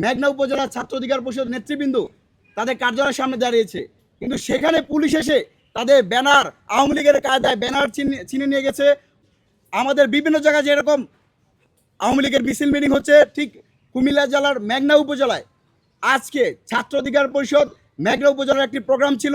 মেঘনা উপজেলা ছাত্র অধিকার পরিষদ নেতৃবৃন্দ তাদের কার্যালয়ের সামনে দাঁড়িয়েছে, কিন্তু সেখানে পুলিশ এসে তাদের ব্যানার আওয়ামী লীগের কায়দায় ব্যানার চিনে নিয়ে গেছে। আমাদের বিভিন্ন জায়গায় যেরকম আওয়ামী লীগের মিছিল মিটিং হচ্ছে, ঠিক কুমিল্লা জেলার মেঘনা উপজেলায় আজকে ছাত্র অধিকার পরিষদ মেঘনা উপজেলার একটি প্রোগ্রাম ছিল।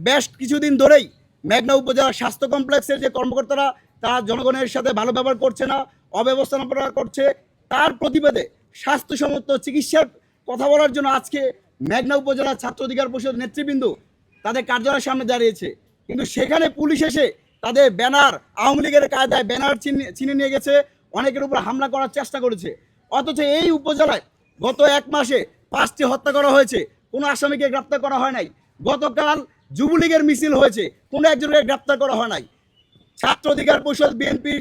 বেশ কিছুদিন ধরেই মেঘনা উপজেলার স্বাস্থ্য কমপ্লেক্সের যে কর্মকর্তারা তারা জনগণের সাথে ভালো ব্যবহার করছে না, অব্যবস্থাপনা করছে। তার প্রতিবাদে স্বাস্থ্যসম্মত চিকিৎসার কথা বলার জন্য আজকে মেঘনা উপজেলা ছাত্র অধিকার পরিষদ নেতৃবৃন্দ তাদের কার্যালয়ের সামনে দাঁড়িয়েছে, কিন্তু সেখানে পুলিশ এসে তাদের ব্যানার আওয়ামী লীগের কায়দায় ব্যানার চিনে নিয়ে গেছে, অনেকের উপর হামলা করার চেষ্টা করেছে। অথচ এই উপজেলায় গত 1 মাসে 5টি হত্যা করা হয়েছে, কোনো আসামিকে গ্রেপ্তার করা হয় নাই। গতকাল যুবলীগের মিছিল হয়েছে, কোনো একজনকে গ্রেপ্তার করা হয় নাই। ছাত্র অধিকার পরিষদ বিএনপি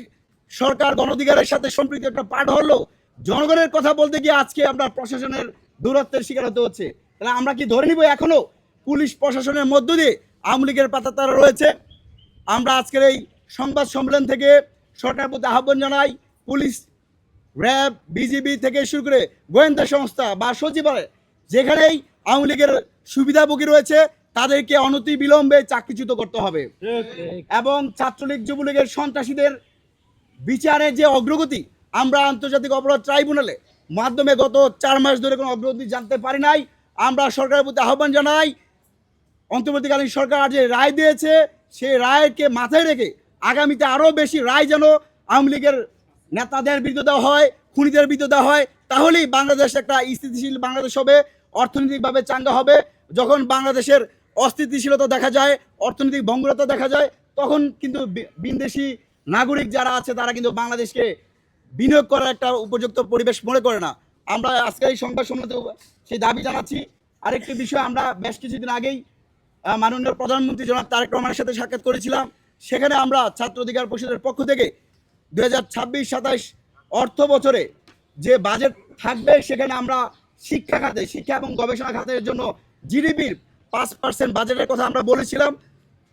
সরকার গণ অধিকারের সাথে সম্পৃক্ত একটা পাঠ হলো, জনগণের কথা বলতে গিয়ে আজকে আমরা প্রশাসনের দূরত্বের শিকার হতে হচ্ছে। তাহলে আমরা কি ধরে নিব এখনো পুলিশ প্রশাসনের মধ্য দিয়ে আওয়ামী লীগের পাতা তারা রয়েছে? আমরা আজকের এই সংবাদ সম্মেলন থেকে সরকারের প্রতি আহ্বান জানাই, পুলিশ, র্যাব, বিজিবি থেকে শুরু করে গোয়েন্দা সংস্থা বা সচিবালয় যেখানেই আওয়ামী লীগের সুবিধাভোগী রয়েছে তাদেরকে অনতি বিলম্বে চাকরিচ্যুত করতে হবে। এবং ছাত্রলীগ যুবলীগের সন্ত্রাসীদের বিচারের যে অগ্রগতি আমরা আন্তর্জাতিক অপরাধ ট্রাইব্যুনালে মাধ্যমে গত 4 মাস ধরে কোনো অগ্রগতি জানতে পারি নাই। আমরা সরকারের প্রতি আহ্বান জানাই, অন্তর্বর্তীকালীন সরকার যে রায় দিয়েছে সেই রায়কে মাথায় রেখে আগামীতে আরও বেশি রায় যেন আওয়ামী লীগের নেতাদের বিরুদ্ধে দেওয়া হয়, খুনিদের বিরুদ্ধে দেওয়া হয়। তাহলেই বাংলাদেশ একটা স্থিতিশীল বাংলাদেশ হবে, অর্থনৈতিকভাবে চাঙ্গা হবে। যখন বাংলাদেশের অস্থিতিশীলতা দেখা যায়, অর্থনৈতিক ভঙ্গুরতা দেখা যায়, তখন কিন্তু বিদেশি নাগরিক যারা আছে তারা কিন্তু বাংলাদেশকে বিনিয়োগ করার একটা উপযুক্ত পরিবেশ মনে করে না। আমরা আজকে এই সংবাদ সম্মেলনে সেই দাবি জানাচ্ছি। আরেকটি বিষয়, আমরা বেশ কিছুদিন আগেই মাননীয় প্রধানমন্ত্রী জনাব তারেক রহমানের সাথে সাক্ষাৎ করেছিলাম। সেখানে আমরা ছাত্র অধিকার পরিষদের পক্ষ থেকে 2026-27 অর্থ বছরে যে বাজেট থাকবে সেখানে আমরা শিক্ষা খাতে, শিক্ষা এবং গবেষণা খাতের জন্য জিডিপির 5% বাজেটের কথা আমরা বলেছিলাম।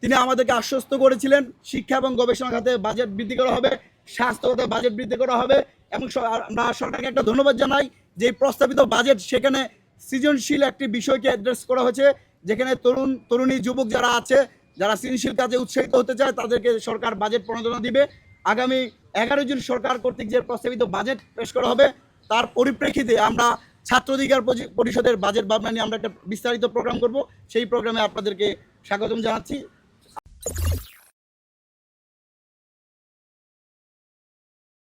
তিনি আমাদেরকে আশ্বস্ত করেছিলেন শিক্ষা এবং গবেষণা খাতে বাজেট বৃদ্ধি করা হবে, স্বাস্থ্য খাতে বাজেট বৃদ্ধি করা হবে। এবং আমরা সরকারকে একটা ধন্যবাদ জানাই যে প্রস্তাবিত বাজেট সেখানে সৃজনশীল একটি বিষয়কে অ্যাড্রেস করা হয়েছে, যেখানে তরুণী যুবক যারা আছে, যারা সৃজনশীল কাজে উৎসাহিত হতে চায় তাদেরকে সরকার বাজেট প্রণোদনা দিবে। আগামী 11 জুন সরকার কর্তৃক যে প্রস্তাবিত বাজেট পেশ করা হবে তার পরিপ্রেক্ষিতে আমরা ছাত্র অধিকার পরিষদের বাজেট ভাবনা নিয়ে আমরা একটা বিস্তারিত প্রোগ্রাম করব। সেই প্রোগ্রামে আপনাদেরকে স্বাগতম জানাচ্ছি।